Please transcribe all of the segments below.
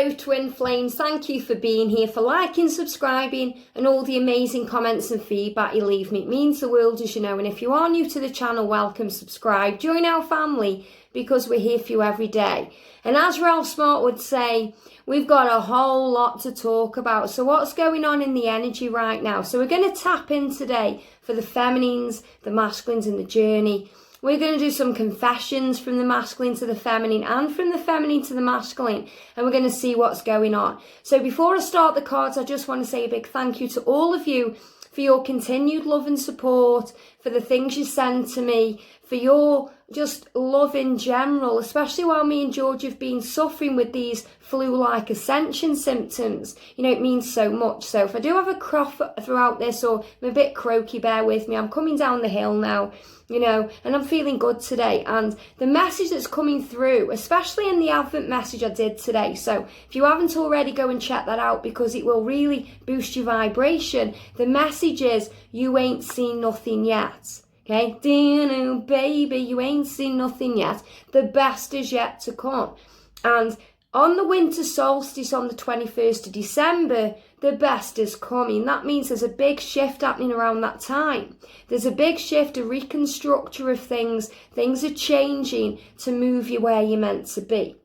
Hello twin flames, thank you for being here, for liking, subscribing and all the amazing comments and feedback you leave me. It means the world, as you know, and if you are new to the channel, welcome, subscribe, join our family because we're here for you every day. And as Ralph Smart would say, we've got a whole lot to talk about. So what's going on in the energy right now? So we're going to tap in today for the feminines, the masculines and the journey. We're going to do some confessions from the masculine to the feminine and from the feminine to the masculine. And we're going to see what's going on. So before I start the cards, I just want to say a big thank you to all of you for your continued love and support, for the things you send to me, for your just love in general, especially while me and George have been suffering with these flu-like ascension symptoms. You know, it means so much. So if I do have a cough throughout this or I'm a bit croaky, bear with me. I'm coming down the hill now, you know, and I'm feeling good today. And the message that's coming through, especially in the Advent message I did today. So if you haven't already, go and check that out because it will really boost your vibration. The message is, you ain't seen nothing yet. Okay, baby, you ain't seen nothing yet. The best is yet to come. And on the winter solstice on the 21st of December, the best is coming. That means there's a big shift happening around that time. There's a big shift, a reconstructure of things. Things are changing to move you where you're meant to be.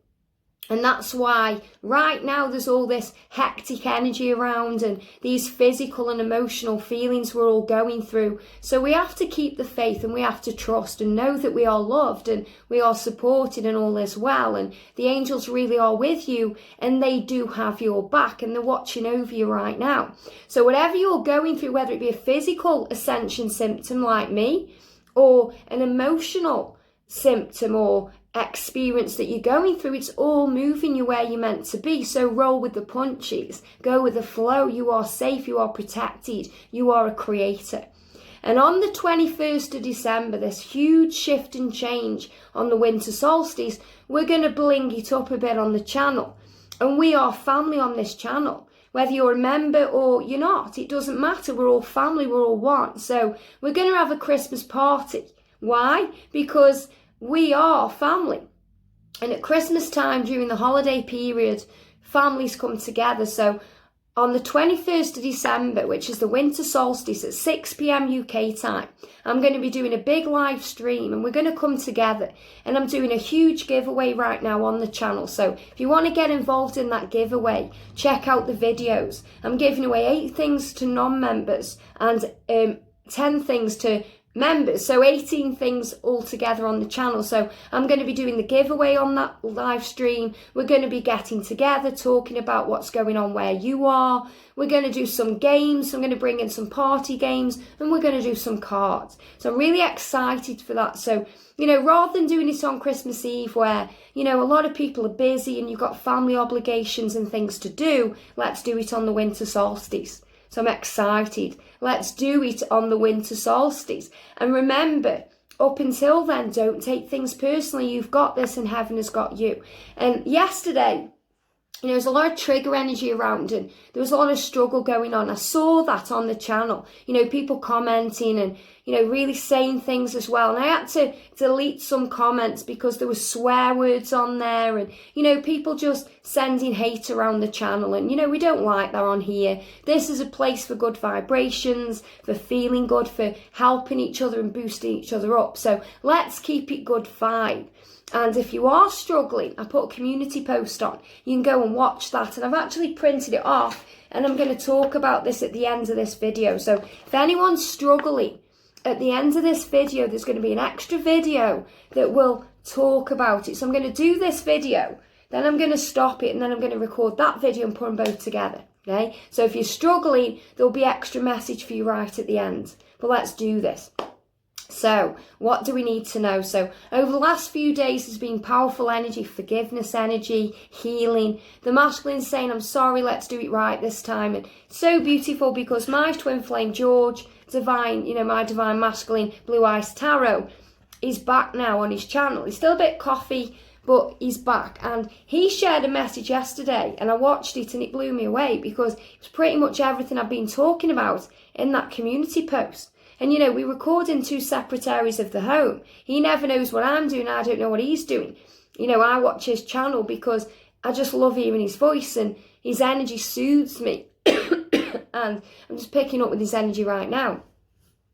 And that's why right now there's all this hectic energy around and these physical and emotional feelings we're all going through. So we have to keep the faith and we have to trust and know that we are loved and we are supported and all is well. And the angels really are with you and they do have your back and they're watching over you right now. So whatever you're going through, whether it be a physical ascension symptom like me or an emotional symptom or experience that you're going through, it's all moving you where you're meant to be. So roll with the punches, go with the flow. You are safe, you are protected, you are a creator. And on the 21st of December, this huge shift and change on the winter solstice, we're going to bling it up a bit on the channel. And we are family on this channel. Whether you're a member or you're not, it doesn't matter. We're all family, we're all one. So we're going to have a Christmas party. Why? Because we are family. And at Christmas time, during the holiday period, families come together. So on the 21st of December, which is the winter solstice at 6 p.m. UK time, I'm going to be doing a big live stream and we're going to come together. And I'm doing a huge giveaway right now on the channel. So if you want to get involved in that giveaway, check out the videos. I'm giving away 8 things to non-members and 10 things to members, so 18 things all together on the channel. So I'm going to be doing the giveaway on that live stream. We're going to be getting together, talking about what's going on where you are. We're going to do some games. I'm going to bring in some party games and we're going to do some cards. So I'm really excited for that. So, you know, rather than doing it on Christmas Eve where, you know, a lot of people are busy and you've got family obligations and things to do, let's do it on the winter solstice. So I'm excited. Let's do it on the winter solstice. And remember, up until then, don't take things personally. You've got this and heaven has got you. And yesterday, you know, there's a lot of trigger energy around and there was a lot of struggle going on. I saw that on the channel, you know, people commenting and, you know, really saying things as well. And I had to delete some comments because there were swear words on there and, you know, people just sending hate around the channel. And, you know, we don't like that on here. This is a place for good vibrations, for feeling good, for helping each other and boosting each other up. So let's keep it good vibe. And if you are struggling, I put a community post on. You can go and watch that. And I've actually printed it off. And I'm going to talk about this at the end of this video. So if anyone's struggling, at the end of this video, there's going to be an extra video that will talk about it. So I'm going to do this video. Then I'm going to stop it. And then I'm going to record that video and put them both together. Okay? So if you're struggling, there'll be extra message for you right at the end. But let's do this. So what do we need to know? So over the last few days there's been powerful energy, forgiveness energy, healing. The masculine saying, I'm sorry, let's do it right this time. And it's so beautiful because my twin flame George, divine, you know, my divine masculine blue eyes tarot, is back now on his channel. He's still a bit coffee, but he's back. And he shared a message yesterday and I watched it and it blew me away because it was pretty much everything I've been talking about in that community post. And, you know, we record in 2 separate areas of the home. He never knows what I'm doing. I don't know what he's doing. You know, I watch his channel because I just love hearing his voice, and his energy soothes me. And I'm just picking up with his energy right now.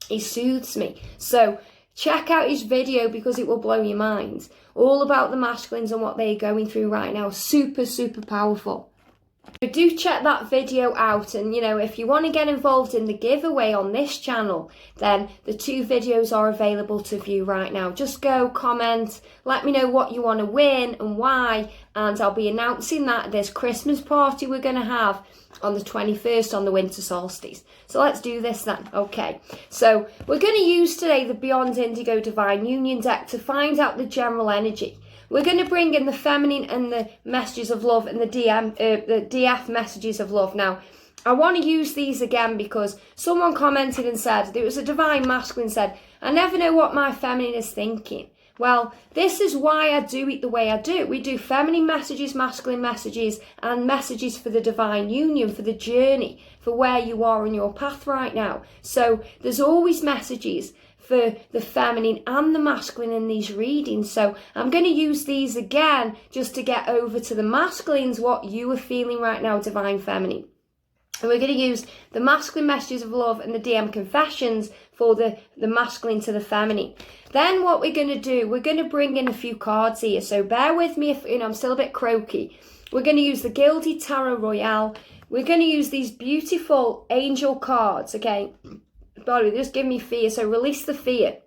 He soothes me. So check out his video because it will blow your mind. All about the masculines and what they're going through right now. Super, super powerful. So do check that video out, and if you want to get involved in the giveaway on this channel, then the 2 videos are available to view right now. Just go comment, let me know what you want to win and why, and I'll be announcing that at this Christmas party we're going to have on the 21st on the winter solstice. So let's do this then. Okay, so we're going to use today the Beyond Indigo Divine Union deck to find out the general energy. We're going to bring in the feminine and the messages of love and the DF messages of love. Now, I want to use these again because someone commented and said, it was a divine masculine, said, I never know what my feminine is thinking. Well, this is why I do it the way I do. We do feminine messages, masculine messages, and messages for the divine union, for the journey, for where you are on your path right now. So there's always messages for the feminine and the masculine in these readings. So I'm going to use these again just to get over to the masculines, what you are feeling right now, divine feminine. And we're going to use the masculine messages of love and the DM confessions for the masculine to the feminine. Then what we're going to do, we're going to bring in a few cards here. So bear with me if I'm still a bit croaky. We're going to use the Gilded Tarot Royale. We're going to use these beautiful angel cards, okay? Body, just give me fear. So release the fear,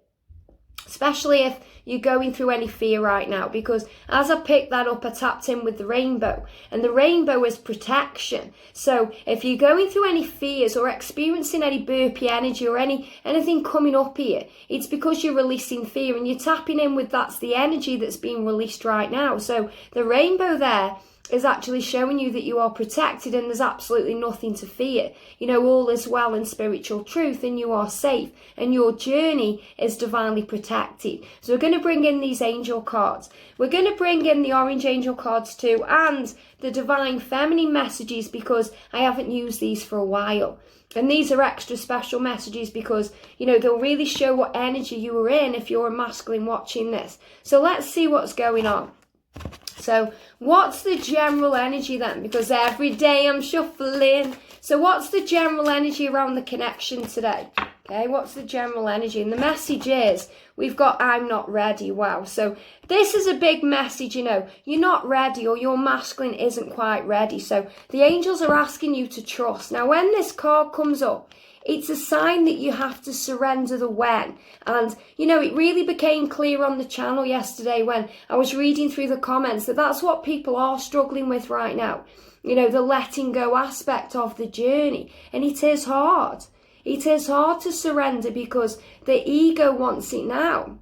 especially if you're going through any fear right now, because as I picked that up, I tapped in with the rainbow, and the rainbow is protection. So if you're going through any fears or experiencing any burpy energy or anything coming up here, it's because you're releasing fear and you're tapping in with that's the energy that's being released right now. So the rainbow there is actually showing you that you are protected and there's absolutely nothing to fear. All is well in spiritual truth and you are safe and your journey is divinely protected. So we're going to bring in these angel cards. We're going to bring in the orange angel cards too, and the divine feminine messages, because I haven't used these for a while. And these are extra special messages because, they'll really show what energy you are in if you're a masculine watching this. So let's see what's going on. So what's the general energy then? Because every day I'm shuffling. So what's the general energy around the connection today? Okay, what's the general energy? And the message is, we've got I'm not ready. Wow. So this is a big message, you're not ready, or your masculine isn't quite ready. So the angels are asking you to trust. Now, when this card comes up, it's a sign that you have to surrender the when. And, it really became clear on the channel yesterday when I was reading through the comments that that's what people are struggling with right now. The letting go aspect of the journey. And it is hard. It is hard to surrender because the ego wants it now.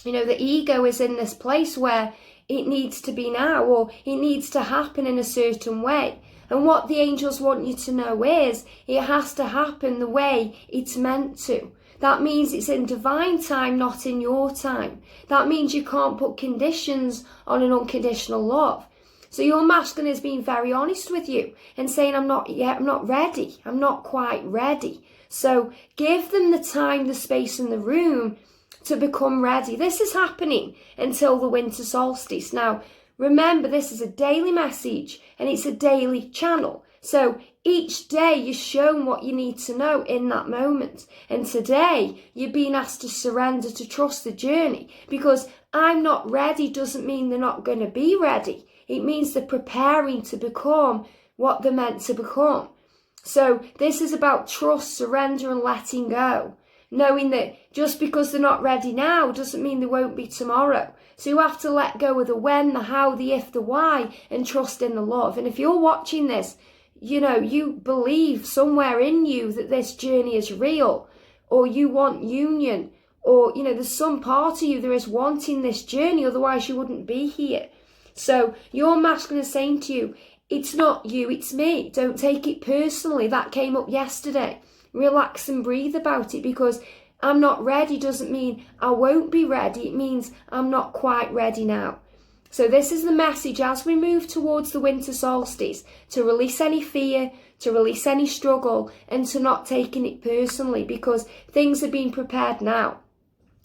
The ego is in this place where it needs to be now, or it needs to happen in a certain way. And what the angels want you to know is it has to happen the way it's meant to. That means it's in divine time, not in your time. That means you can't put conditions on an unconditional love. So your masculine is being very honest with you and saying, I'm not ready. I'm not quite ready. So give them the time, the space and the room to become ready. This is happening until the winter solstice. Now, remember, this is a daily message and it's a daily channel. So each day you're shown what you need to know in that moment. And today you're being asked to surrender, to trust the journey, because I'm not ready doesn't mean they're not going to be ready. It means they're preparing to become what they're meant to become. So this is about trust, surrender and letting go. Knowing that just because they're not ready now doesn't mean they won't be tomorrow. So you have to let go of the when, the how, the if, the why, and trust in the love. And if you're watching this, you believe somewhere in you that this journey is real, or you want union, or, there's some part of you that is wanting this journey, otherwise you wouldn't be here. So your masculine is saying to you, it's not you, it's me. Don't take it personally. That came up yesterday. Relax and breathe about it, because I'm not ready doesn't mean I won't be ready. It means I'm not quite ready now. So this is the message as we move towards the winter solstice, to release any fear, to release any struggle, and to not taking it personally, because things are being prepared now.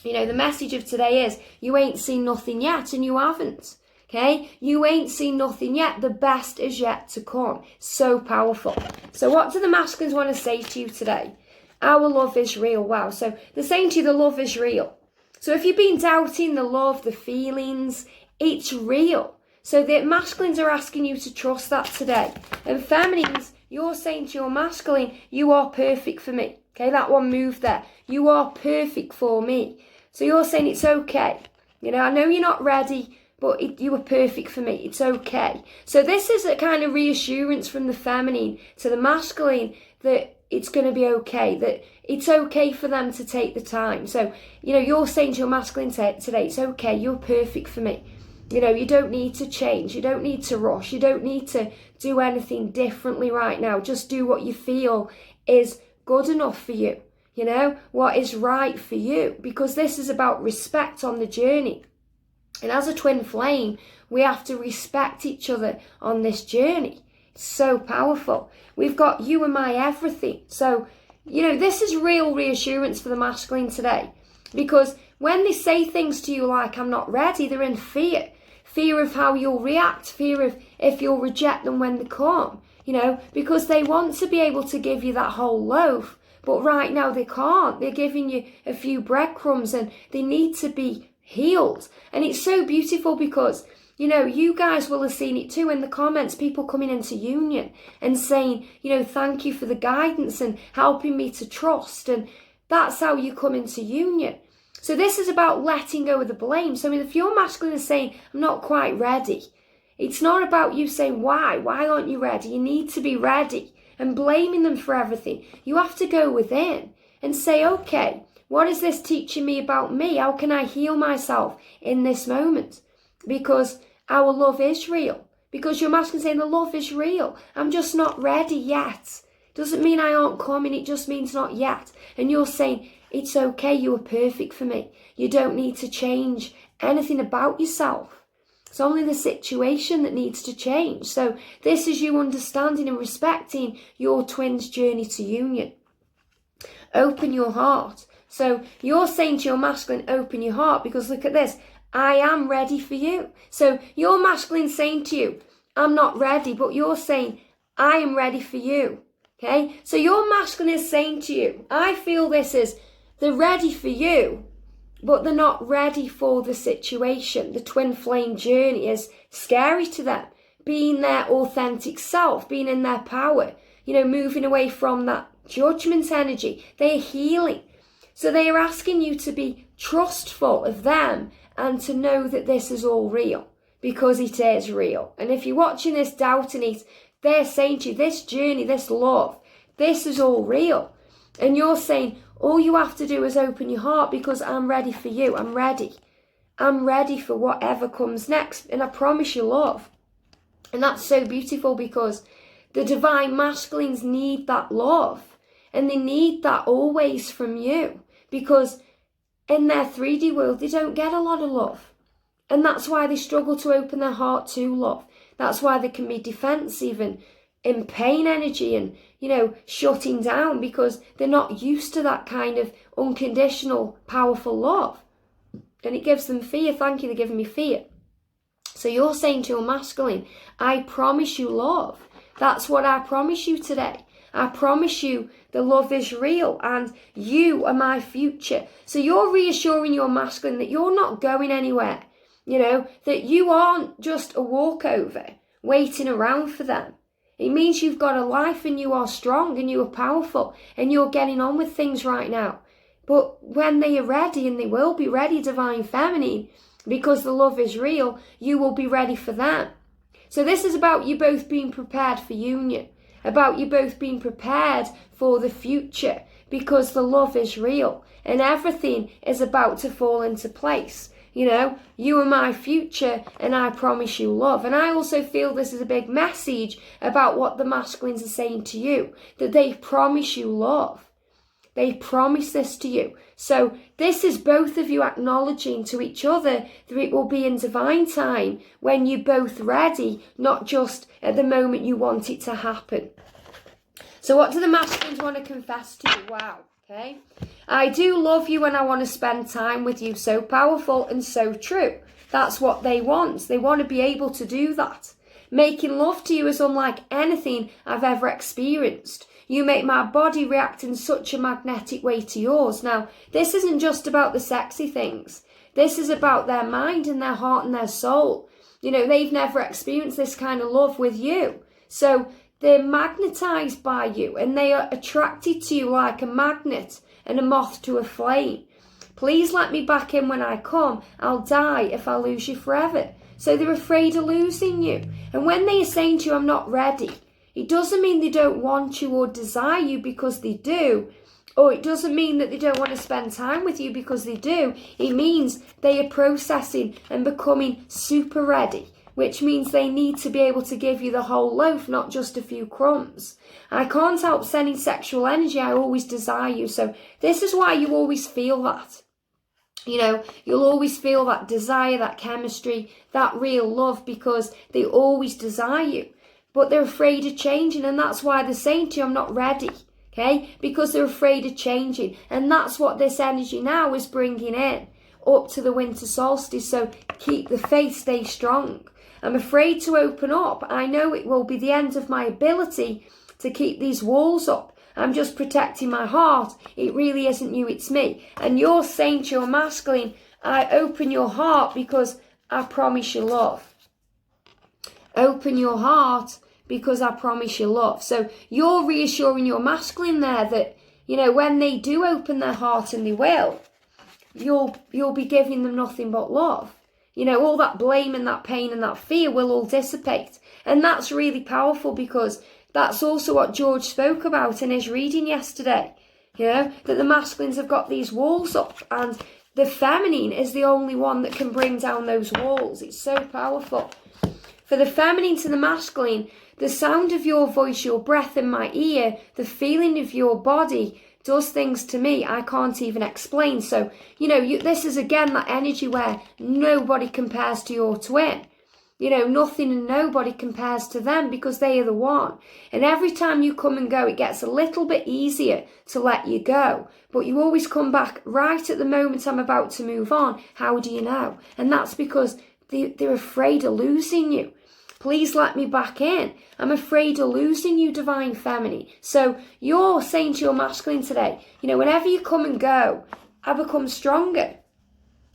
The message of today is you ain't seen nothing yet, and you haven't. Okay, you ain't seen nothing yet. The best is yet to come. So powerful. So what do the masculines want to say to you today? Our love is real. Wow. So they're saying to you the love is real. So if you've been doubting the love, the feelings, it's real. So the masculines are asking you to trust that today. And feminines, you're saying to your masculine, you are perfect for me. Okay, that one moved there. You are perfect for me. So you're saying it's okay. You know, I know you're not ready, but you were perfect for me. It's okay. So this is a kind of reassurance from the feminine to the masculine that it's going to be okay, that it's okay for them to take the time. So, you know, you're saying to your masculine today, it's okay, you're perfect for me. You know, you don't need to change. You don't need to rush. You don't need to do anything differently right now. Just do what you feel is good enough for you. You know, what is right for you. Because this is about respect on the journey. And as a twin flame, we have to respect each other on this journey. It's so powerful. We've got you and my everything. So, you know, this is real reassurance for the masculine today. Because when they say things to you like, I'm not ready, they're in fear. Fear of how you'll react. Fear of if you'll reject them when they come. You know, because they want to be able to give you that whole loaf. But right now they can't. They're giving you a few breadcrumbs and they need to be healed. And it's so beautiful because, you know, you guys will have seen it too in the comments, people coming into union and saying, you know, thank you for the guidance and helping me to trust. And that's how you come into union. So this is about letting go of the blame. So I mean, if your masculine is saying, I'm not quite ready, it's not about you saying, why aren't you ready? You need to be ready and blaming them for everything. You have to go within and say, okay, what is this teaching me about me? How can I heal myself in this moment? Because our love is real. Because your masculine saying the love is real. I'm just not ready yet. Doesn't mean I aren't coming. It just means not yet. And you're saying, it's okay. You are perfect for me. You don't need to change anything about yourself. It's only the situation that needs to change. So this is you understanding and respecting your twin's journey to union. Open your heart. So you're saying to your masculine, open your heart, because look at this. I am ready for you. So your masculine saying to you, I'm not ready, but you're saying, I am ready for you. Okay? So your masculine is saying to you, I feel this is, they're ready for you, but they're not ready for the situation. The twin flame journey is scary to them. Being their authentic self, being in their power, you know, moving away from that judgment energy. They're healing. So they are asking you to be trustful of them and to know that this is all real, because it is real. And if you're watching this doubting it, they're saying to you, this journey, this love, this is all real. And you're saying, all you have to do is open your heart, because I'm ready for you. I'm ready. I'm ready for whatever comes next. And I promise you love. And that's so beautiful, because the divine masculines need that love. And they need that always from you. Because in their 3D world, they don't get a lot of love. And that's why they struggle to open their heart to love. That's why they can be defensive and in pain energy and, you know, shutting down, because they're not used to that kind of unconditional, powerful love. And it gives them fear. Thank you, they're giving me fear. So you're saying to your masculine, I promise you love. That's what I promise you today. I promise you the love is real and you are my future. So you're reassuring your masculine that you're not going anywhere. You know, that you aren't just a walkover waiting around for them. It means you've got a life and you are strong and you are powerful and you're getting on with things right now. But when they are ready, and they will be ready, divine feminine, because the love is real, you will be ready for them. So this is about you both being prepared for union, about you both being prepared for the future, because the love is real and everything is about to fall into place. You know, you are my future and I promise you love. And I also feel this is a big message about what the masculines are saying to you, that they promise you love. They promise this to you. So this is both of you acknowledging to each other that it will be in divine time when you're both ready, not just at the moment you want it to happen. So what do the masculines want to confess to you? Wow. Okay. I do love you and I want to spend time with you. So powerful and so true. that's what they want. They want to be able to do that. Making love to you is unlike anything I've ever experienced. You make my body react in such a magnetic way to yours. Now, this isn't just about the sexy things. This is about their mind and their heart and their soul. You know, they've never experienced this kind of love with you. So they're magnetized by you and they are attracted to you like a magnet and a moth to a flame. Please let me back in when I come. I'll die if I lose you forever. So they're afraid of losing you. And when they are saying to you, I'm not ready, it doesn't mean they don't want you or desire you, because they do. Or it doesn't mean that they don't want to spend time with you, because they do. It means they are processing and becoming super ready, which means they need to be able to give you the whole loaf, not just a few crumbs. I can't help sending sexual energy. I always desire you. So this is why you always feel that. You know, you'll always feel that desire, that chemistry, that real love, because they always desire you. But they're afraid of changing, and that's why they're saying to you, I'm not ready. Okay? Because they're afraid of changing. And that's what this energy now is bringing in up to the winter solstice. So keep the faith, stay strong. I'm afraid to open up. I know it will be the end of my ability to keep these walls up. I'm just protecting my heart. It really isn't you, it's me. And you're saying to your masculine, I open your heart because I promise you love. Open your heart because I promise you love. So you're reassuring your masculine there that, you know, when they do open their heart, and they will, you'll be giving them nothing but love. You know, all that blame and that pain and that fear will all dissipate. And that's really powerful, because that's also what George spoke about in his reading yesterday. You know, that the masculines have got these walls up, and the feminine is the only one that can bring down those walls. It's so powerful. For the feminine to the masculine, the sound of your voice, your breath in my ear, the feeling of your body does things to me I can't even explain. So, you know, this is again that energy where nobody compares to your twin. You know, nothing and nobody compares to them, because they are the one. And every time you come and go, it gets a little bit easier to let you go. But you always come back right at the moment I'm about to move on. How do you know? And that's because they're afraid of losing you. Please let me back in. I'm afraid of losing you, divine feminine. So you're saying to your masculine today, you know, whenever you come and go, I become stronger.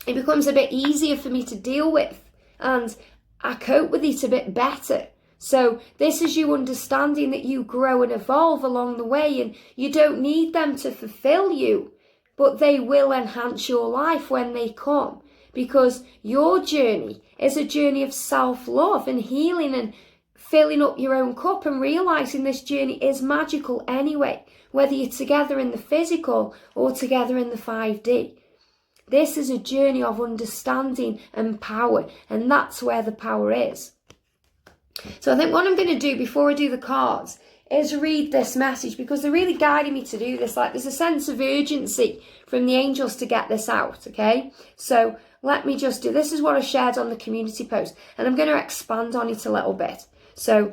It becomes a bit easier for me to deal with. And I cope with it a bit better. So this is you understanding that you grow and evolve along the way, and you don't need them to fulfill you, but they will enhance your life when they come, because your journey is a journey of self-love and healing and filling up your own cup and realizing this journey is magical anyway, whether you're together in the physical or together in the 5D. This is a journey of understanding and power, and that's where the power is. So I think what I'm going to do before I do the cards is read this message, because they're really guiding me to do this. Like, there's a sense of urgency from the angels to get this out, okay? So let me just do, this is what I shared on the community post, and I'm going to expand on it a little bit. So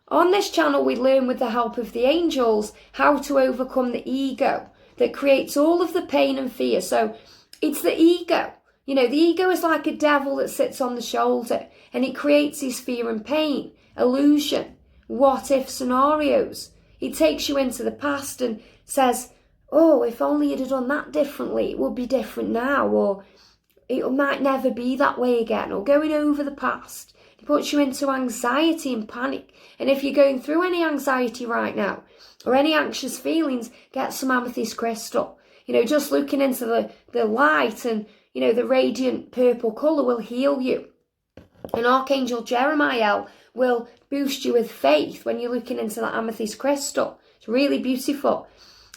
on this channel, we learn with the help of the angels how to overcome the ego that creates all of the pain and fear. So it's the ego. You know, the ego is like a devil that sits on the shoulder, and it creates this fear and pain, illusion, what-if scenarios. It takes you into the past and says, oh, if only you'd have done that differently, it would be different now, or it might never be that way again, or going over the past. It puts you into anxiety and panic. And if you're going through any anxiety right now, or any anxious feelings, get some amethyst crystal. You know, just looking into the light and, you know, the radiant purple colour will heal you. And Archangel Jeremiah will boost you with faith when you're looking into that amethyst crystal. It's really beautiful.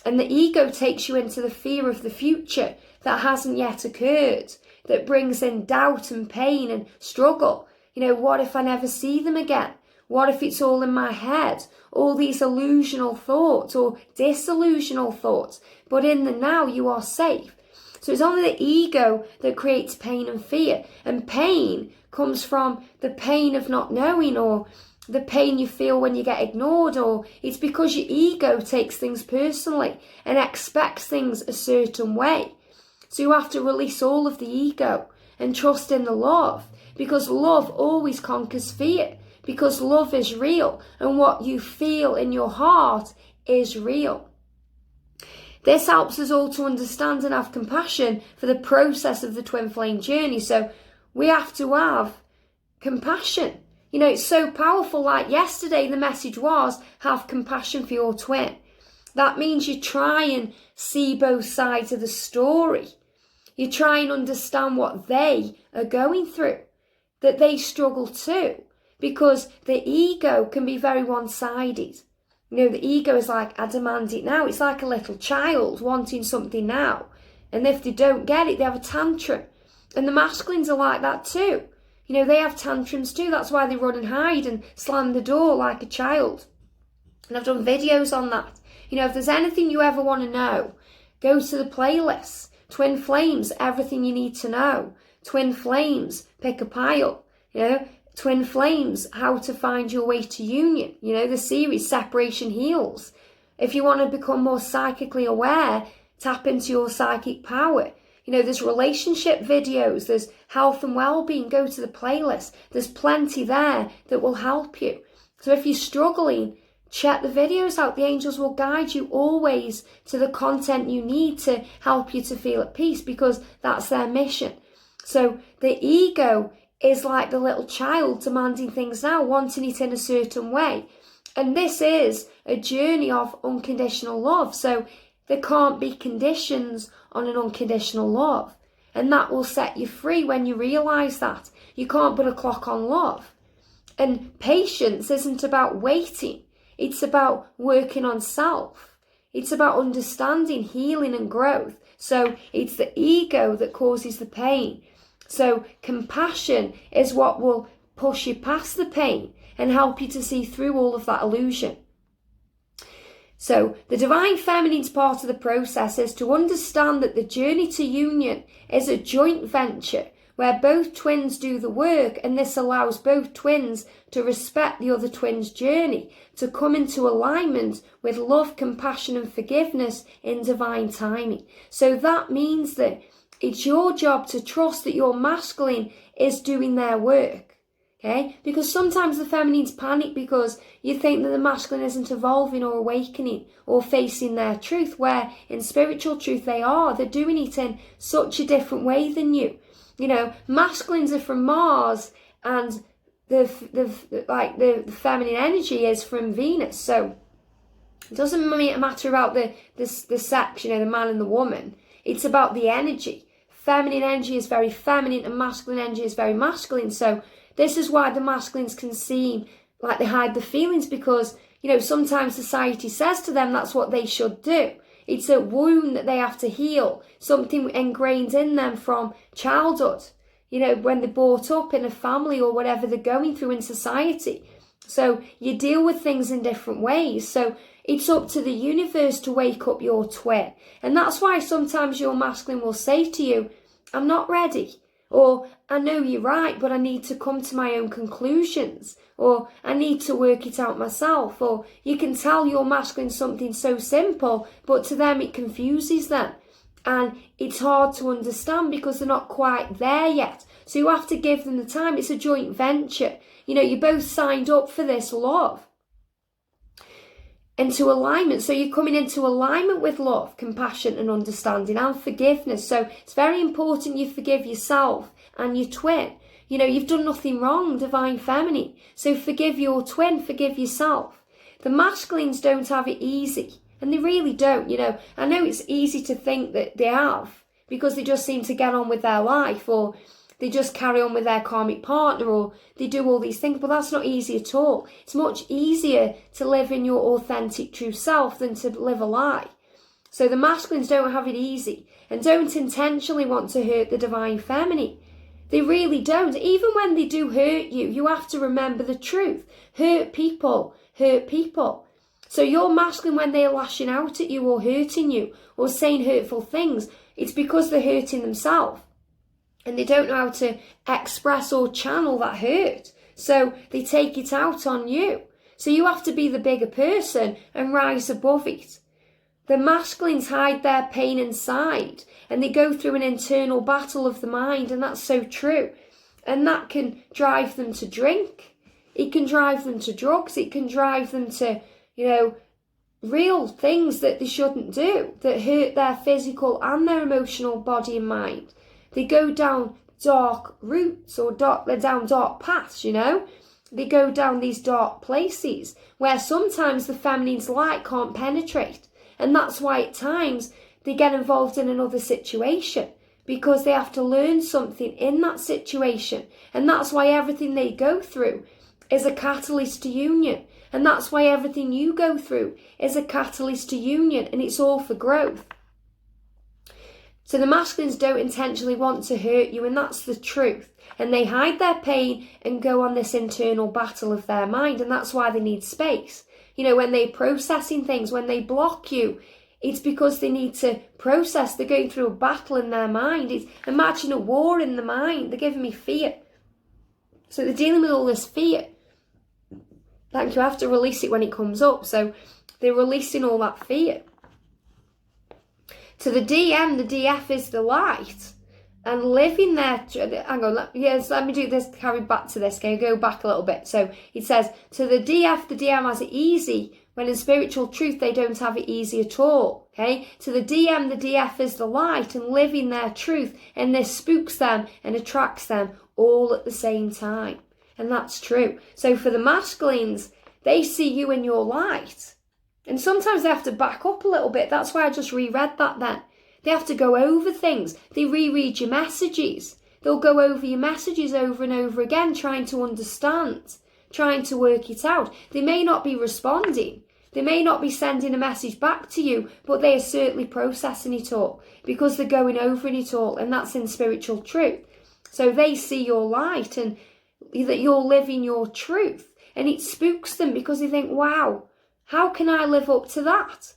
And the ego takes you into the fear of the future that hasn't yet occurred, that brings in doubt and pain and struggle. You know, what if I never see them again? What if it's all in my head? All these illusional thoughts or disillusional thoughts. But in the now, you are safe. So it's only the ego that creates pain and fear. And pain comes from the pain of not knowing, or the pain you feel when you get ignored, or it's because your ego takes things personally and expects things a certain way. So you have to release all of the ego and trust in the love, because love always conquers fear, because love is real and what you feel in your heart is real. This helps us all to understand and have compassion for the process of the twin flame journey. So we have to have compassion. You know, it's so powerful. Like yesterday, the message was, have compassion for your twin. That means you try and see both sides of the story. You try and understand what they are going through, that they struggle too, because the ego can be very one-sided. You know, the ego is like, I demand it now. It's like a little child wanting something now. And if they don't get it, they have a tantrum. And the masculines are like that too. You know, they have tantrums too. That's why they run and hide and slam the door like a child. And I've done videos on that. You know, if there's anything you ever want to know, go to the playlist. Twin Flames, everything you need to know. Twin Flames, pick a pile. You know, Twin Flames, how to find your way to union. You know, the series, Separation Heals. If you want to become more psychically aware, tap into your psychic power. You know, there's relationship videos, there's health and well-being, go to the playlist. There's plenty there that will help you. So if you're struggling, check the videos out. The angels will guide you always to the content you need to help you to feel at peace, because that's their mission. So the ego is like the little child demanding things now, wanting it in a certain way. And this is a journey of unconditional love. So there can't be conditions on an unconditional love. And that will set you free when you realise that. You can't put a clock on love. And patience isn't about waiting. It's about working on self. It's about understanding, healing and growth. So it's the ego that causes the pain. So compassion is what will push you past the pain and help you to see through all of that illusion. So the divine feminine's part of the process is to understand that the journey to union is a joint venture where both twins do the work, and this allows both twins to respect the other twin's journey, to come into alignment with love, compassion and forgiveness in divine timing. So that means that it's your job to trust that your masculine is doing their work. Okay? Because sometimes the feminines panic because you think that the masculine isn't evolving or awakening or facing their truth, where in spiritual truth they are. They're doing it in such a different way than you. You know, masculines are from Mars and the feminine energy is from Venus. So it doesn't matter about the sex, you know, the man and the woman. It's about the energy. Feminine energy is very feminine and masculine energy is very masculine. So this is why the masculines can seem like they hide the feelings, because, you know, sometimes society says to them that's what they should do. It's a wound that they have to heal, something ingrained in them from childhood, you know, when they're brought up in a family or whatever they're going through in society. So you deal with things in different ways. So it's up to the universe to wake up your twin. And that's why sometimes your masculine will say to you, I'm not ready. Or, I know you're right, but I need to come to my own conclusions. Or, I need to work it out myself. Or, you can tell your masculine something so simple, but to them it confuses them. And it's hard to understand because they're not quite there yet. So you have to give them the time. It's a joint venture. You know, you both signed up for this love. Into alignment. So you're coming into alignment with love, compassion and understanding and forgiveness. So it's very important you forgive yourself and your twin. You know, you've done nothing wrong, divine feminine. So forgive your twin, forgive yourself. The masculines don't have it easy. And they really don't, you know. I know it's easy to think that they have because they just seem to get on with their life, or they just carry on with their karmic partner, or they do all these things, but that's not easy at all. It's much easier to live in your authentic true self than to live a lie. So the masculines don't have it easy and don't intentionally want to hurt the divine feminine. They really don't. Even when they do hurt you, you have to remember the truth. Hurt people hurt people. So your masculine, when they're lashing out at you or hurting you or saying hurtful things, it's because they're hurting themselves. And they don't know how to express or channel that hurt. So they take it out on you. So you have to be the bigger person and rise above it. The masculines hide their pain inside and they go through an internal battle of the mind, and that's so true. And that can drive them to drink. It can drive them to drugs. It can drive them to, real things that they shouldn't do, that hurt their physical and their emotional body and mind. They go down dark routes they're down dark paths, They go down these dark places where sometimes the feminine's light can't penetrate. And that's why at times they get involved in another situation, because they have to learn something in that situation. And that's why everything they go through is a catalyst to union. And that's why everything you go through is a catalyst to union, and it's all for growth. So the masculines don't intentionally want to hurt you, and that's the truth. And they hide their pain and go on this internal battle of their mind, and that's why they need space. When they're processing things, when they block you, it's because they need to process. They're going through a battle in their mind. Imagine a war in the mind. They're giving me fear. So they're dealing with all this fear. Like, you have to release it when it comes up. So they're releasing all that fear. To the DM, the DF is the light. And living there, hang on, let me do this, carry back to this, okay, go back a little bit. So it says, to the DF, the DM has it easy, when in spiritual truth they don't have it easy at all, okay? To the DM, the DF is the light and living their truth, and this spooks them and attracts them all at the same time. And that's true. So for the masculines, they see you in your light. And sometimes they have to back up a little bit. That's why I just reread that then. They have to go over things. They reread your messages. They'll go over your messages over and over again, trying to understand, trying to work it out. They may not be responding. They may not be sending a message back to you, but they are certainly processing it all because they're going over it all, and that's in spiritual truth. So they see your light and that you're living your truth, and it spooks them because they think, wow, how can I live up to that?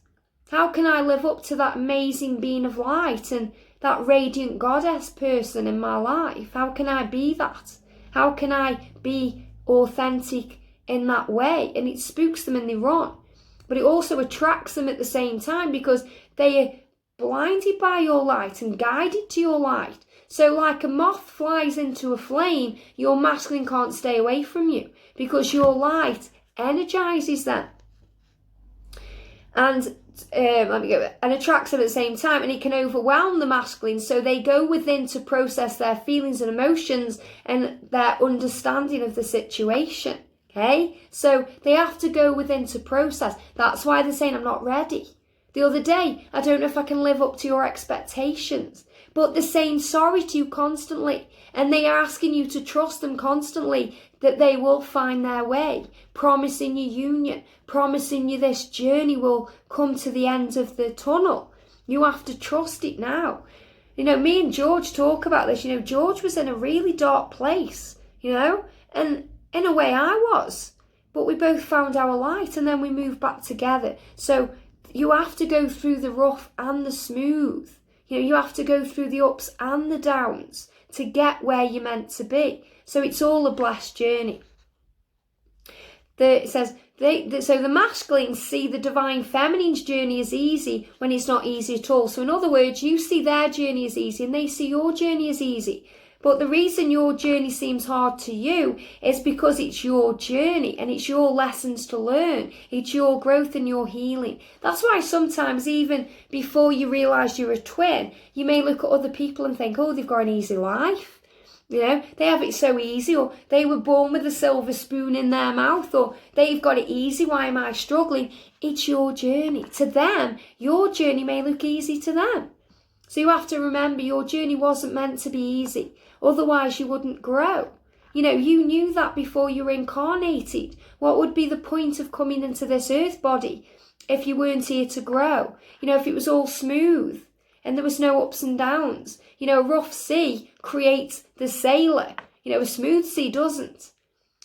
How can I live up to that amazing being of light and that radiant goddess person in my life? How can I be that? How can I be authentic in that way? And it spooks them and they run. But it also attracts them at the same time because they are blinded by your light and guided to your light. So like a moth flies into a flame, your masculine can't stay away from you because your light energizes them. And and attracts them at the same time, and it can overwhelm the masculine, so they go within to process their feelings and emotions and their understanding of the situation. Okay, so they have to go within to process. That's why they're saying, I'm not ready. The other day, I don't know if I can live up to your expectations, but they're saying sorry to you constantly, and they are asking you to trust them constantly, that they will find their way, promising you union, promising you this journey will come to the end of the tunnel. You have to trust it now. Me and George talk about this. George was in a really dark place, and in a way I was, but we both found our light and then we moved back together. So you have to go through the rough and the smooth. You have to go through the ups and the downs to get where you're meant to be. So it's all a blessed journey. It says, so the masculines see the divine feminine's journey as easy when it's not easy at all. So in other words, you see their journey as easy and they see your journey as easy. But the reason your journey seems hard to you is because it's your journey and it's your lessons to learn. It's your growth and your healing. That's why sometimes even before you realise you're a twin, you may look at other people and think, oh, they've got an easy life. They have it so easy, or they were born with a silver spoon in their mouth, or they've got it easy, why am I struggling? It's your journey. To them, your journey may look easy to them. So you have to remember your journey wasn't meant to be easy. Otherwise, you wouldn't grow. You knew that before you were incarnated. What would be the point of coming into this earth body if you weren't here to grow? If it was all smooth and there was no ups and downs. A rough sea creates the sailor. A smooth sea doesn't.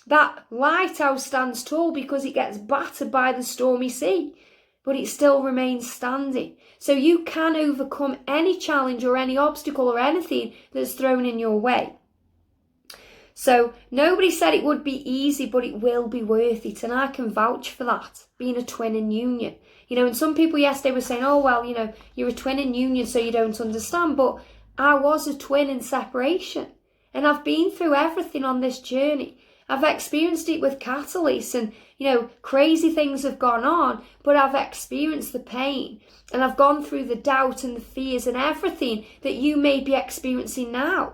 That lighthouse stands tall because it gets battered by the stormy sea, but it still remains standing. So you can overcome any challenge or any obstacle or anything that's thrown in your way. So nobody said it would be easy, but it will be worth it. And I can vouch for that, being a twin in union. And some people yesterday were saying, oh, well, you're a twin in union, so you don't understand. But I was a twin in separation. And I've been through everything on this journey. I've experienced it with catalysts and, crazy things have gone on, but I've experienced the pain and I've gone through the doubt and the fears and everything that you may be experiencing now.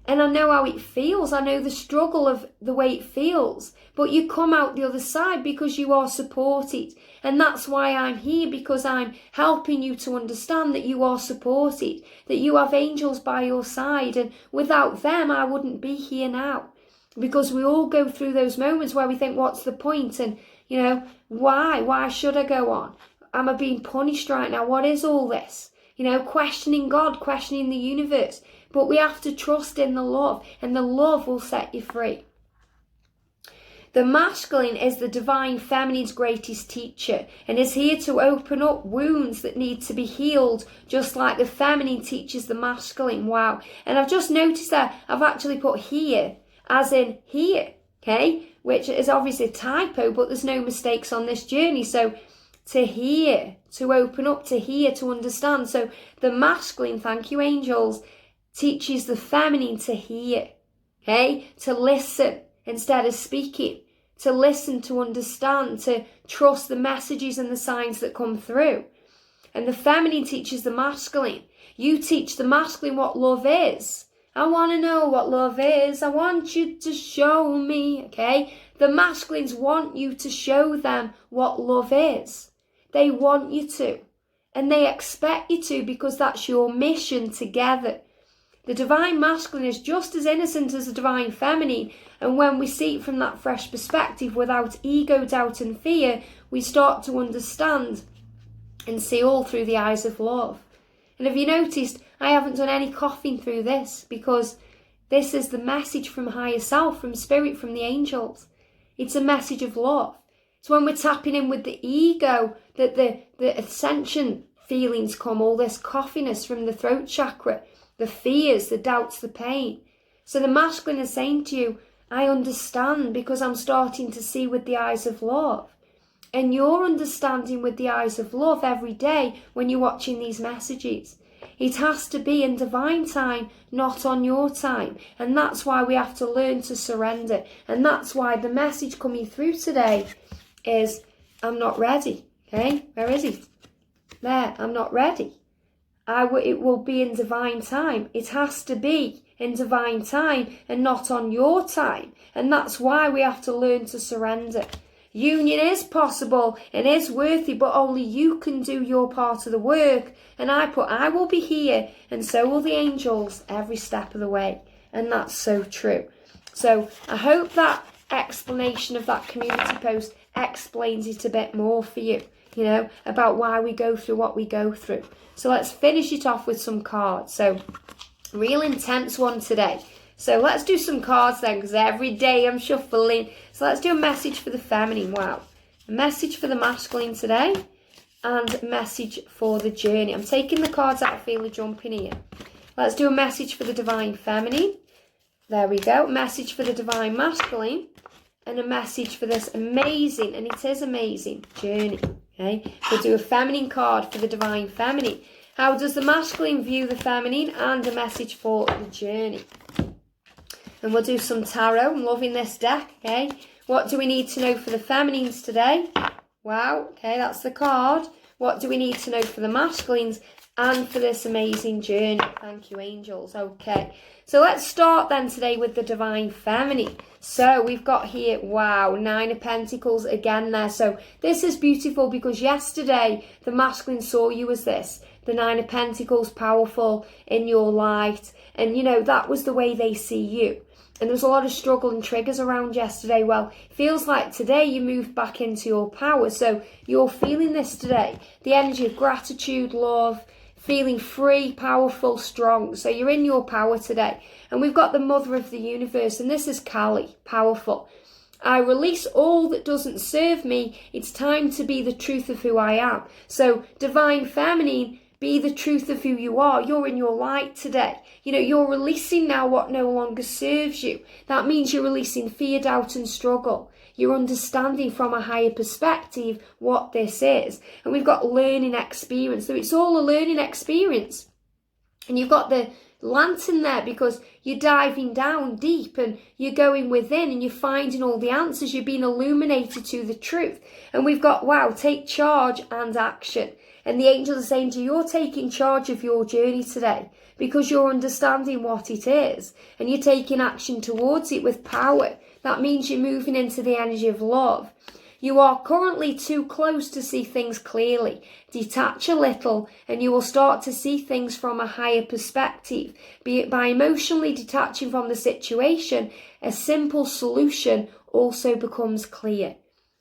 And I know how it feels. I know the struggle of the way it feels, but you come out the other side because you are supported. And that's why I'm here, because I'm helping you to understand that you are supported, that you have angels by your side. And without them, I wouldn't be here now. Because we all go through those moments where we think, what's the point? And, why? Why should I go on? Am I being punished right now? What is all this? Questioning God, questioning the universe. But we have to trust in the love, and the love will set you free. The masculine is the divine feminine's greatest teacher and is here to open up wounds that need to be healed, just like the feminine teaches the masculine. Wow. And I've just noticed that I've actually put here as in here, okay, which is obviously a typo, but there's no mistakes on this journey. So to hear, to open up, to hear, to understand. So the masculine, thank you angels, teaches the feminine to hear, okay, to listen instead of speaking, to listen, to understand, to trust the messages and the signs that come through. And the feminine teaches the masculine. You teach the masculine what love is. I want to know what love is. I want you to show me, okay? The masculines want you to show them what love is. They want you to. And they expect you to, because that's your mission together. The divine masculine is just as innocent as the divine feminine. And when we see it from that fresh perspective, without ego, doubt and fear, we start to understand and see all through the eyes of love. And have you noticed, I haven't done any coughing through this, because this is the message from higher self, from spirit, from the angels. It's a message of love. It's when we're tapping in with the ego that the ascension feelings come, all this coughiness from the throat chakra, the fears, the doubts, the pain. So the masculine is saying to you, I understand, because I'm starting to see with the eyes of love. And you're understanding with the eyes of love every day when you're watching these messages. It has to be in divine time, not on your time. And that's why we have to learn to surrender. And that's why the message coming through today is, I'm not ready. Okay, where is it? There, I'm not ready. It will be in divine time. It has to be in divine time and not on your time. And that's why we have to learn to surrender. Union is possible and is worthy, but only you can do your part of the work. And I will be here, and so will the angels every step of the way. And that's so true. So I hope that explanation of that community post explains it a bit more for you, about why we go through what we go through. So let's finish it off with some cards. So real intense one today. So let's do some cards then, because every day I'm shuffling. So let's do a message for the feminine. Wow. A message for the masculine today, and a message for the journey. I'm taking the cards out, I feel a jump in here. Let's do a message for the divine feminine. There we go. Message for the divine masculine, and a message for this amazing, and it is amazing, journey. Okay. We'll do a feminine card for the divine feminine. How does the masculine view the feminine, and a message for the journey. And we'll do some tarot. I'm loving this deck, okay? What do we need to know for the feminines today? Wow, okay, that's the card. What do we need to know for the masculines and for this amazing journey? Thank you, angels. Okay, so let's start then today with the divine feminine. So we've got here, wow, 9 of Pentacles again there. So this is beautiful, because yesterday the masculine saw you as this. The 9 of Pentacles, powerful, in your light. And, that was the way they see you. And there was a lot of struggle and triggers around yesterday. Well, feels like today you moved back into your power. So you're feeling this today. The energy of gratitude, love, feeling free, powerful, strong. So you're in your power today. And we've got the mother of the universe. And this is Kali, powerful. I release all that doesn't serve me. It's time to be the truth of who I am. So divine feminine, Be the truth of who you are. You're in your light today. You know, you're releasing now what no longer serves you. That means you're releasing fear, doubt and struggle. You're understanding from a higher perspective what this is. And we've got learning experience. So it's all a learning experience. And you've got the lantern there because you're diving down deep and you're going within and you're finding all the answers. You're being illuminated to the truth. And we've got, wow, take charge and action. And the angels are saying to you, you're taking charge of your journey today because you're understanding what it is and you're taking action towards it with power. That means you're moving into the energy of love. You are currently too close to see things clearly. Detach a little and you will start to see things from a higher perspective. Be it by emotionally detaching from the situation, a simple solution also becomes clear.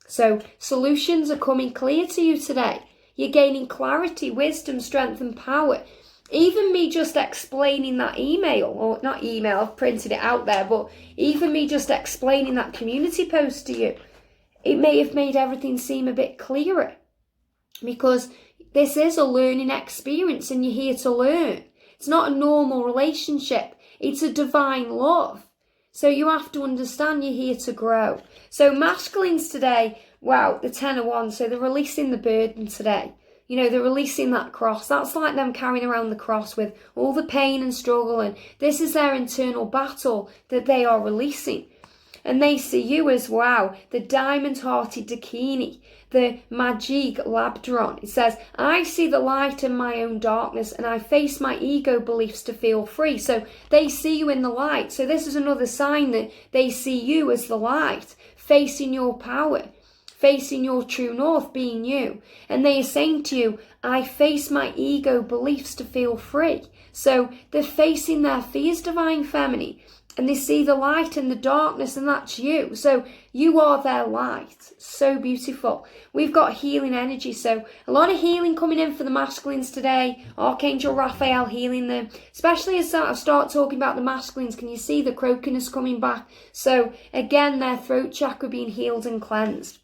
So solutions are coming clear to you today. You're gaining clarity, wisdom, strength and power. Even me just explaining that email, or not email, I've printed it out there, but even me just explaining that community post to you, it may have made everything seem a bit clearer because this is a learning experience and you're here to learn. It's not a normal relationship. It's a divine love. So you have to understand you're here to grow. So masculines today, wow, the 10 of Wands, so they're releasing the burden today. You know, they're releasing that cross. That's like them carrying around the cross with all the pain and struggle. And this is their internal battle that they are releasing. And they see you as, wow, the diamond-hearted Dakini, the Magic Labdron. It says, I see the light in my own darkness and I face my ego beliefs to feel free. So they see you in the light. So this is another sign that they see you as the light, facing your power, facing your true north, being you. And they are saying to you, I face my ego beliefs to feel free. So they're facing their fears, divine feminine. And they see the light in the darkness, and that's you. So you are their light. So beautiful. We've got healing energy. So a lot of healing coming in for the masculines today. Archangel Raphael healing them. Especially as I start talking about the masculines, can you see the croakiness coming back? So again, their throat chakra being healed and cleansed.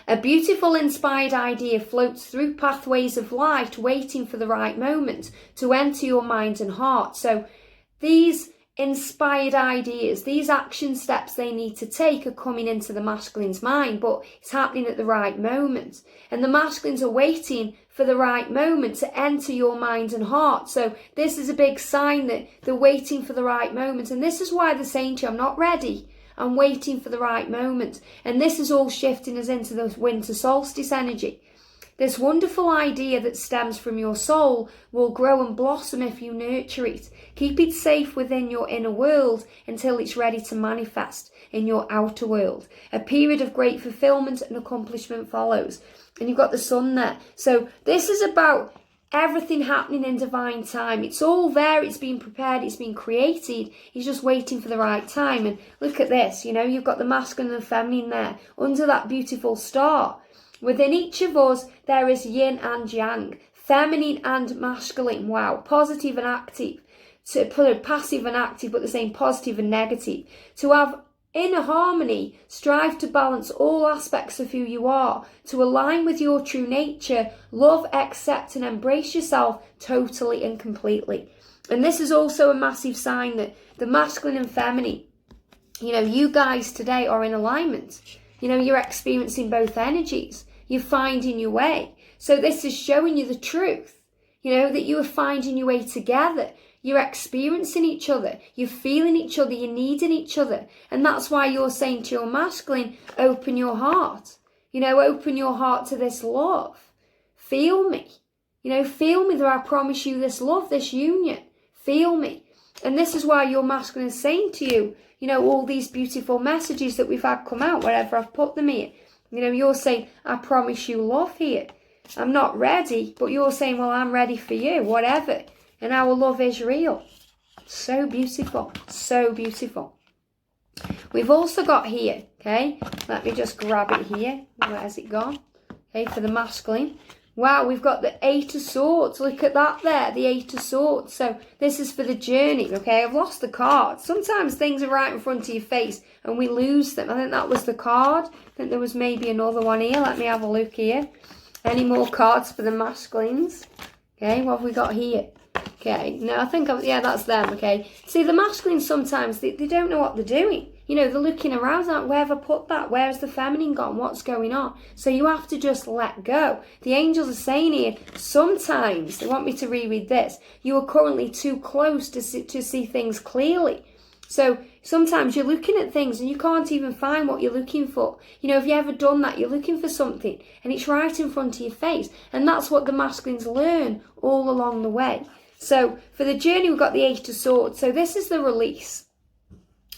A beautiful inspired idea floats through pathways of light, waiting for the right moment to enter your mind and heart. So these inspired ideas, these action steps they need to take are coming into the masculine's mind, but it's happening at the right moment. And the masculines are waiting for the right moment to enter your mind and heart. So this is a big sign that they're waiting for the right moment. And this is why they're saying to you, I'm not ready. I'm waiting for the right moment. And this is all shifting us into the winter solstice energy. This wonderful idea that stems from your soul will grow and blossom if you nurture it. Keep it safe within your inner world until it's ready to manifest in your outer world. A period of great fulfillment and accomplishment follows. And you've got the sun there. So this is about everything happening in divine time. It's all there. It's been prepared. It's been created. He's just waiting for the right time. And look at this. You know, you've got the masculine and feminine there under that beautiful star. Within each of us, there is yin and yang, feminine and masculine. Wow, positive and active. To put it passive and active, but the same positive and negative. To have inner harmony, strive to balance all aspects of who you are. To align with your true nature, love, accept and embrace yourself totally and completely. And this is also a massive sign that the masculine and feminine, you know, you guys today are in alignment. You know, you're experiencing both energies. You're finding your way. So this is showing you the truth, you know, that you are finding your way together. You're experiencing each other. You're feeling each other. You're needing each other. And that's why you're saying to your masculine, open your heart. You know, open your heart to this love. Feel me. You know, feel me that I promise you this love, this union. Feel me. And this is why your masculine is saying to you, you know, all these beautiful messages that we've had come out, wherever I've put them here. You know, you're saying, I promise you love here. I'm not ready, but you're saying, well, I'm ready for you, whatever. And our love is real. So beautiful, so beautiful. We've also got here, okay, let me just grab it here. Where's it gone? Okay, for the masculine. Wow, we've got the 8 of Swords. Look at that there, the 8 of Swords. So this is for the journey, okay? I've lost the card. Sometimes things are right in front of your face and we lose them. I think that was the card. I think there was maybe another one here. Let me have a look here. Any more cards for the masculines? Okay, what have we got here? Okay, no, I think, yeah, that's them, okay. See, the masculines sometimes, they don't know what they're doing. You know, they're looking around, like, where have I put that? Where's the feminine gone? What's going on? So you have to just let go. The angels are saying here, sometimes, they want me to reread this, you are currently too close to see things clearly. So sometimes you're looking at things and you can't even find what you're looking for. You know, have you ever done that? You're looking for something and it's right in front of your face. And that's what the masculines learn all along the way. So for the journey, we've got the Ace of Swords. So this is the release.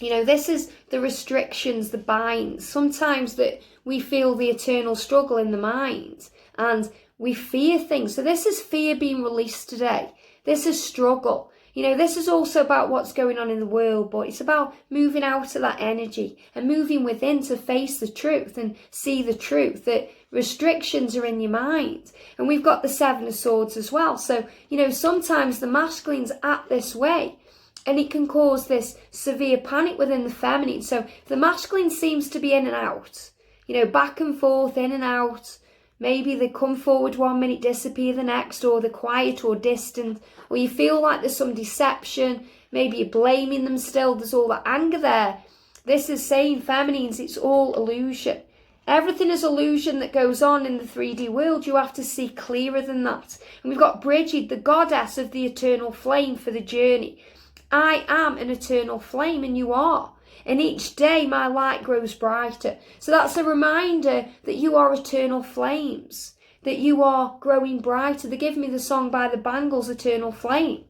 You know, this is the restrictions, the binds. Sometimes that we feel the eternal struggle in the mind and we fear things. So this is fear being released today. This is struggle. You know, this is also about what's going on in the world, but it's about moving out of that energy and moving within to face the truth and see the truth, that restrictions are in your mind. And we've got the Seven of Swords as well. So, you know, sometimes the masculines act this way and it can cause this severe panic within the feminine. So the masculine seems to be in and out, you know, back and forth, in and out. Maybe they come forward 1 minute, disappear the next, or they're quiet or distant, or you feel like there's some deception. Maybe you're blaming them still. There's all that anger there. This is saying, feminines, it's all illusion. Everything is illusion that goes on in the 3D world. You have to see clearer than that. And we've got Bridget, the goddess of the eternal flame for the journey. I am an eternal flame and you are. And each day my light grows brighter. So that's a reminder that you are eternal flames, that you are growing brighter. They give me the song by the Bangles, Eternal Flame.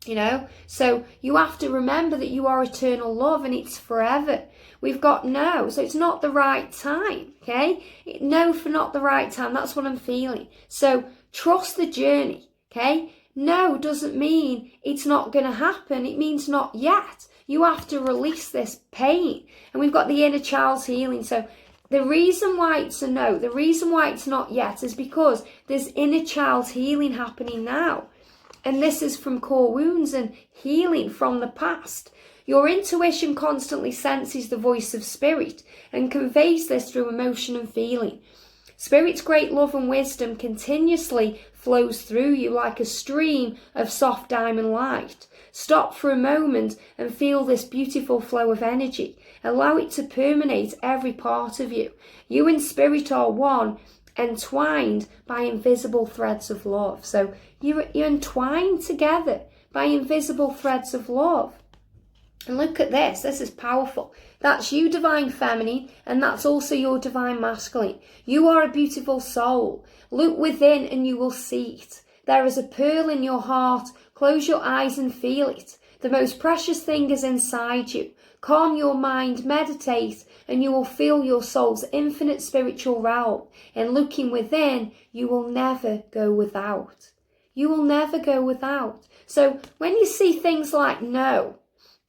You know, so you have to remember that you are eternal love and it's forever. We've got no, so it's not the right time, okay? No for not the right time, that's what I'm feeling. So trust the journey, okay? No doesn't mean it's not going to happen. It means not yet. You have to release this pain. And we've got the inner child's healing. So the reason why it's a no, the reason why it's not yet is because there's inner child's healing happening now. And this is from core wounds and healing from the past. Your intuition constantly senses the voice of spirit and conveys this through emotion and feeling. Spirit's great love and wisdom continuously flows through you like a stream of soft diamond light. Stop for a moment and feel this beautiful flow of energy. Allow it to permeate every part of you. You and spirit are one, entwined by invisible threads of love. So you're entwined together by invisible threads of love. And look at this. This is powerful. That's you, divine feminine, and that's also your divine masculine. You are a beautiful soul. Look within and you will see it. There is a pearl in your heart. Close your eyes and feel it. The most precious thing is inside you. Calm your mind, meditate, and you will feel your soul's infinite spiritual realm. And looking within, you will never go without. You will never go without. So when you see things like no,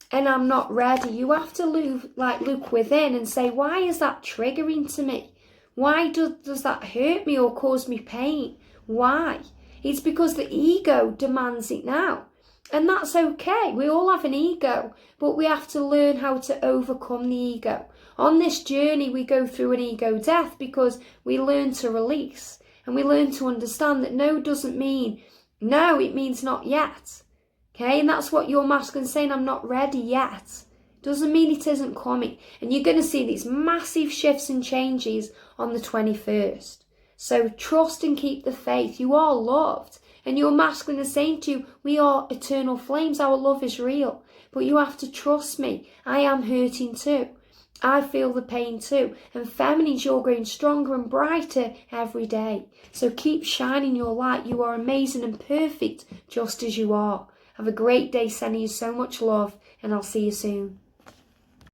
and I'm not ready, you have to look within and say, why is that triggering to me? Why does that hurt me or cause me pain? Why? It's because the ego demands it now. And that's okay. We all have an ego, but we have to learn how to overcome the ego. On this journey, we go through an ego death because we learn to release and we learn to understand that no doesn't mean no, it means not yet. Okay, and that's what your masculine's saying, I'm not ready yet. Doesn't mean it isn't coming. And you're going to see these massive shifts and changes on the 21st. So trust and keep the faith. You are loved. And your masculine is saying to you, we are eternal flames. Our love is real. But you have to trust me. I am hurting too. I feel the pain too. And feminines, you're growing stronger and brighter every day. So keep shining your light. You are amazing and perfect just as you are. Have a great day, sending you so much love, and I'll see you soon.